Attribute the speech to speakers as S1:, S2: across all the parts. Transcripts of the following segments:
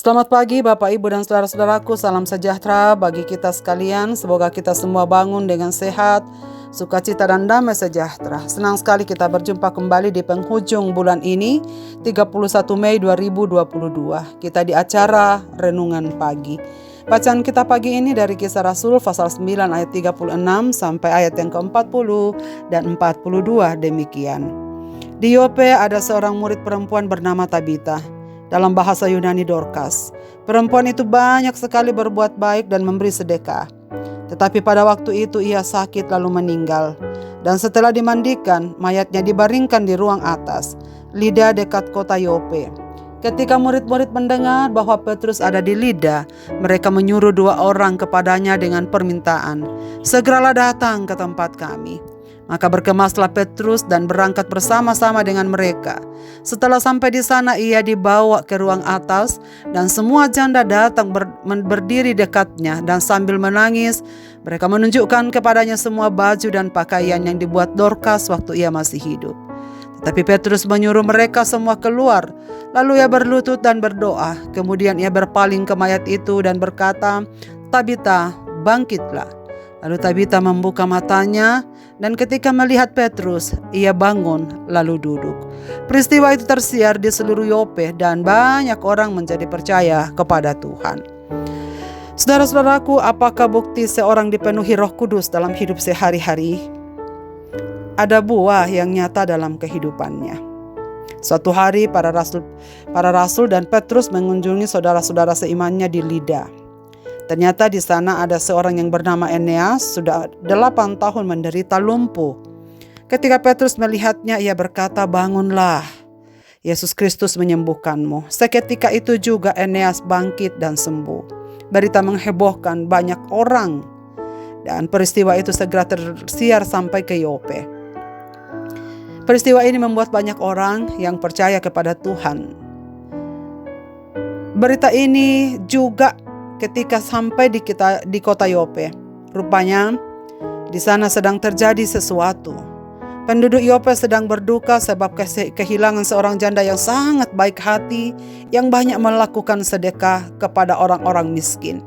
S1: Selamat pagi Bapak Ibu dan saudara-saudaraku, salam sejahtera bagi kita sekalian. Semoga kita semua bangun dengan sehat, sukacita dan damai sejahtera. Senang sekali kita berjumpa kembali di penghujung bulan ini, 31 Mei 2022. Kita di acara Renungan Pagi. Bacaan kita pagi ini dari Kisah Rasul pasal 9 ayat 36 sampai ayat yang ke-40 dan 42 demikian. Di Yope ada seorang murid perempuan bernama Tabita. Dalam bahasa Yunani Dorcas. Perempuan itu banyak sekali berbuat baik dan memberi sedekah. Tetapi pada waktu itu ia sakit lalu meninggal. Dan setelah dimandikan, mayatnya dibaringkan di ruang atas, Lida dekat kota Yope. Ketika murid-murid mendengar bahwa Petrus ada di Lida, mereka menyuruh 2 orang kepadanya dengan permintaan, "Segeralah datang ke tempat kami." Maka berkemaslah Petrus dan berangkat bersama-sama dengan mereka. Setelah sampai di sana ia dibawa ke ruang atas dan semua janda datang berdiri dekatnya dan sambil menangis mereka menunjukkan kepadanya semua baju dan pakaian yang dibuat Dorcas waktu ia masih hidup. Tetapi Petrus menyuruh mereka semua keluar. Lalu ia berlutut dan berdoa. Kemudian ia berpaling ke mayat itu dan berkata, "Tabita, bangkitlah." Lalu Tabita membuka matanya dan ketika melihat Petrus, ia bangun lalu duduk. Peristiwa itu tersiar di seluruh Yope dan banyak orang menjadi percaya kepada Tuhan. Saudara-saudaraku, apakah bukti seorang dipenuhi Roh Kudus dalam hidup sehari-hari? Ada buah yang nyata dalam kehidupannya. Suatu hari para rasul dan Petrus mengunjungi saudara-saudara seimannya di Lida. Ternyata di sana ada seorang yang bernama Eneas, sudah 8 tahun menderita lumpuh. Ketika Petrus melihatnya, ia berkata, "Bangunlah, Yesus Kristus menyembuhkanmu." Seketika itu juga Eneas bangkit dan sembuh. Berita menghebohkan banyak orang dan peristiwa itu segera tersiar sampai ke Yope. Peristiwa ini membuat banyak orang yang percaya kepada Tuhan. Berita ini juga ketika sampai di kota Yope, rupanya di sana sedang terjadi sesuatu. Penduduk Yope sedang berduka sebab kehilangan seorang janda yang sangat baik hati, yang banyak melakukan sedekah kepada orang-orang miskin.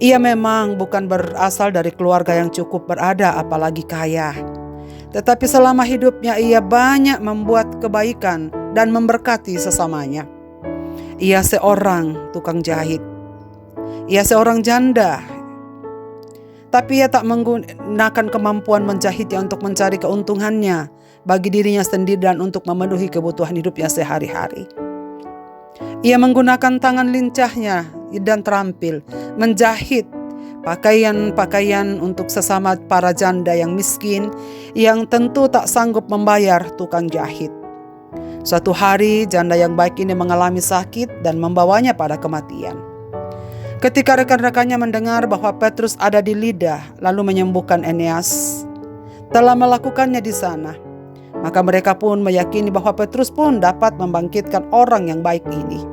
S1: Ia memang bukan berasal dari keluarga yang cukup berada, apalagi kaya. Tetapi selama hidupnya ia banyak membuat kebaikan dan memberkati sesamanya. Ia seorang tukang jahit. Ia seorang janda, tapi ia tak menggunakan kemampuan menjahitnya untuk mencari keuntungannya bagi dirinya sendiri dan untuk memenuhi kebutuhan hidupnya sehari-hari. Ia menggunakan tangan lincahnya dan terampil menjahit pakaian-pakaian untuk sesama para janda yang miskin yang tentu tak sanggup membayar tukang jahit. Suatu hari janda yang baik ini mengalami sakit dan membawanya pada kematian. Ketika rekan-rekannya mendengar bahwa Petrus ada di Lida lalu menyembuhkan Eneas, telah melakukannya di sana, maka mereka pun meyakini bahwa Petrus pun dapat membangkitkan orang yang baik ini.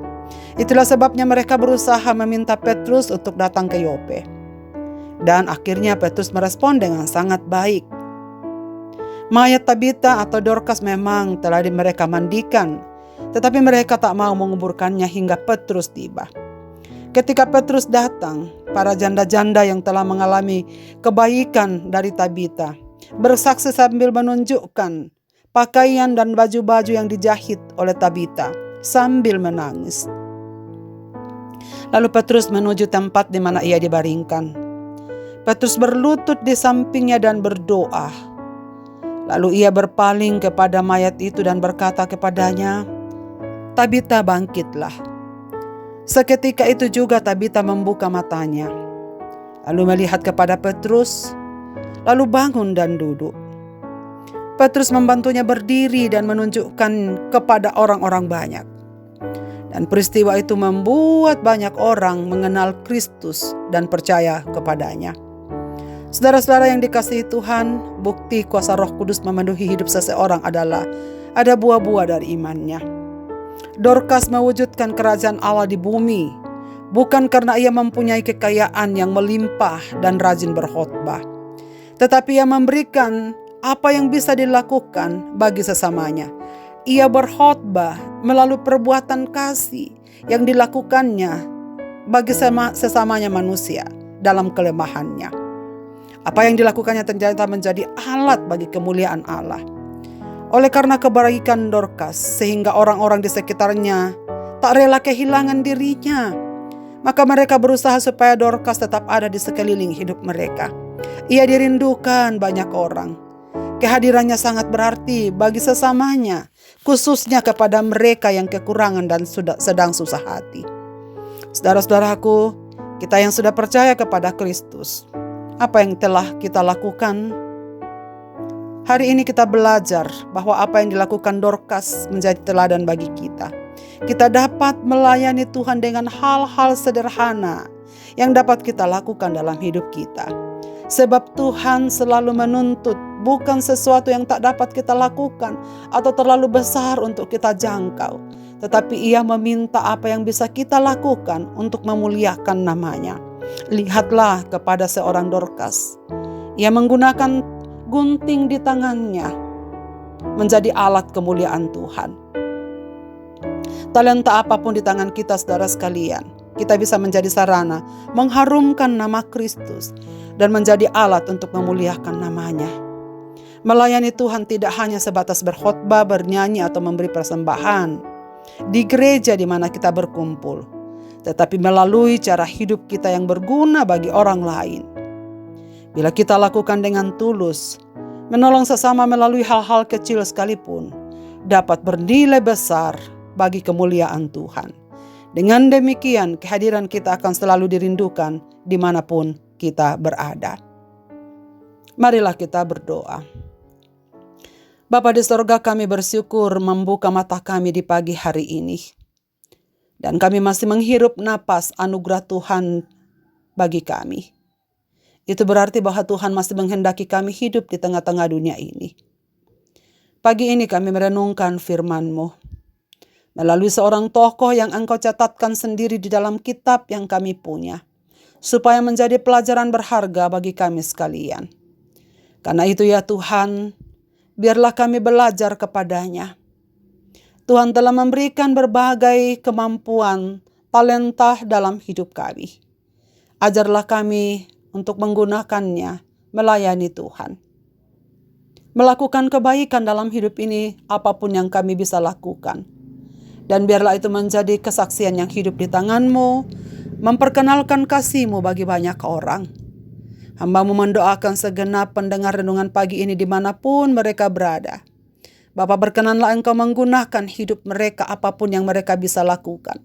S1: Itulah sebabnya mereka berusaha meminta Petrus untuk datang ke Yope. Dan akhirnya Petrus merespon dengan sangat baik. Mayat Tabita atau Dorcas memang telah mereka mandikan, tetapi mereka tak mau menguburkannya hingga Petrus tiba. Ketika Petrus datang, para janda-janda yang telah mengalami kebaikan dari Tabita bersaksi sambil menunjukkan pakaian dan baju-baju yang dijahit oleh Tabita sambil menangis. Lalu Petrus menuju tempat di mana ia dibaringkan. Petrus berlutut di sampingnya dan berdoa. Lalu ia berpaling kepada mayat itu dan berkata kepadanya, "Tabita, bangkitlah." Seketika itu juga Tabita membuka matanya, lalu melihat kepada Petrus, lalu bangun dan duduk. Petrus membantunya berdiri dan menunjukkan kepada orang-orang banyak. Dan peristiwa itu membuat banyak orang mengenal Kristus dan percaya kepadanya. Saudara-saudara yang dikasihi Tuhan, bukti kuasa Roh Kudus memenuhi hidup seseorang adalah ada buah-buah dari imannya. Dorcas mewujudkan kerajaan Allah di bumi, bukan karena ia mempunyai kekayaan yang melimpah dan rajin berkhotbah, tetapi ia memberikan apa yang bisa dilakukan bagi sesamanya. Ia berkhotbah melalui perbuatan kasih yang dilakukannya bagi sesamanya manusia dalam kelemahannya. Apa yang dilakukannya ternyata menjadi alat bagi kemuliaan Allah. Oleh karena kebaikan Dorcas, sehingga orang-orang di sekitarnya tak rela kehilangan dirinya, maka mereka berusaha supaya Dorcas tetap ada di sekeliling hidup mereka. Ia dirindukan banyak orang. Kehadirannya sangat berarti bagi sesamanya, khususnya kepada mereka yang kekurangan dan sedang susah hati. Saudara-saudaraku, kita yang sudah percaya kepada Kristus, apa yang telah kita lakukan? Hari ini kita belajar bahwa apa yang dilakukan Dorcas menjadi teladan bagi kita. Kita dapat melayani Tuhan dengan hal-hal sederhana yang dapat kita lakukan dalam hidup kita. Sebab Tuhan selalu menuntut bukan sesuatu yang tak dapat kita lakukan atau terlalu besar untuk kita jangkau. Tetapi Ia meminta apa yang bisa kita lakukan untuk memuliakan namanya. Lihatlah kepada seorang Dorcas. Ia menggunakan gunting di tangannya menjadi alat kemuliaan Tuhan. Talenta apapun di tangan kita, saudara sekalian, kita bisa menjadi sarana mengharumkan nama Kristus dan menjadi alat untuk memuliakan namanya. Melayani Tuhan tidak hanya sebatas berkhotbah, bernyanyi, atau memberi persembahan di gereja di mana kita berkumpul, tetapi melalui cara hidup kita yang berguna bagi orang lain. Bila kita lakukan dengan tulus, menolong sesama melalui hal-hal kecil sekalipun dapat bernilai besar bagi kemuliaan Tuhan. Dengan demikian, kehadiran kita akan selalu dirindukan dimanapun kita berada. Marilah kita berdoa. Bapa di sorga, kami bersyukur membuka mata kami di pagi hari ini. Dan kami masih menghirup napas anugerah Tuhan bagi kami. Itu berarti bahwa Tuhan masih menghendaki kami hidup di tengah-tengah dunia ini. Pagi ini kami merenungkan firman-Mu melalui seorang tokoh yang Engkau catatkan sendiri di dalam kitab yang kami punya, supaya menjadi pelajaran berharga bagi kami sekalian. Karena itu ya Tuhan, biarlah kami belajar kepadanya. Tuhan telah memberikan berbagai kemampuan, talenta dalam hidup kami. Ajarlah kami untuk menggunakannya melayani Tuhan. Melakukan kebaikan dalam hidup ini apapun yang kami bisa lakukan. Dan biarlah itu menjadi kesaksian yang hidup di tangan-Mu, memperkenalkan kasih-Mu bagi banyak orang. Hamba-Mu mendoakan segenap pendengar renungan pagi ini dimanapun mereka berada. Bapa, berkenanlah Engkau menggunakan hidup mereka apapun yang mereka bisa lakukan.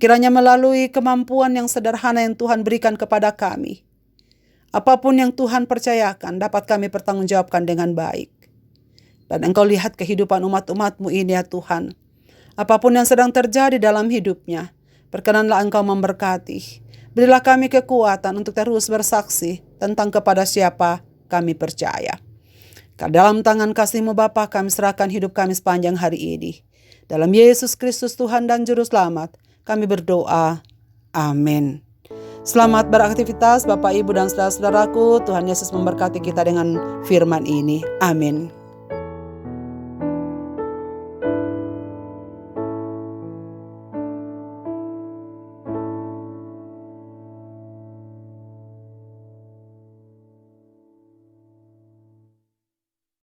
S1: Kiranya melalui kemampuan yang sederhana yang Tuhan berikan kepada kami, apapun yang Tuhan percayakan dapat kami pertanggungjawabkan dengan baik. Dan Engkau lihat kehidupan umat-umat-Mu ini ya Tuhan. Apapun yang sedang terjadi dalam hidupnya, perkenanlah Engkau memberkati. Berilah kami kekuatan untuk terus bersaksi tentang kepada siapa kami percaya. Dalam tangan kasih-Mu Bapa, kami serahkan hidup kami sepanjang hari ini. Dalam Yesus Kristus Tuhan dan Juru Selamat, kami berdoa. Amin. Selamat beraktivitas Bapak, Ibu, dan saudara-saudaraku. Tuhan Yesus memberkati kita dengan firman ini. Amin.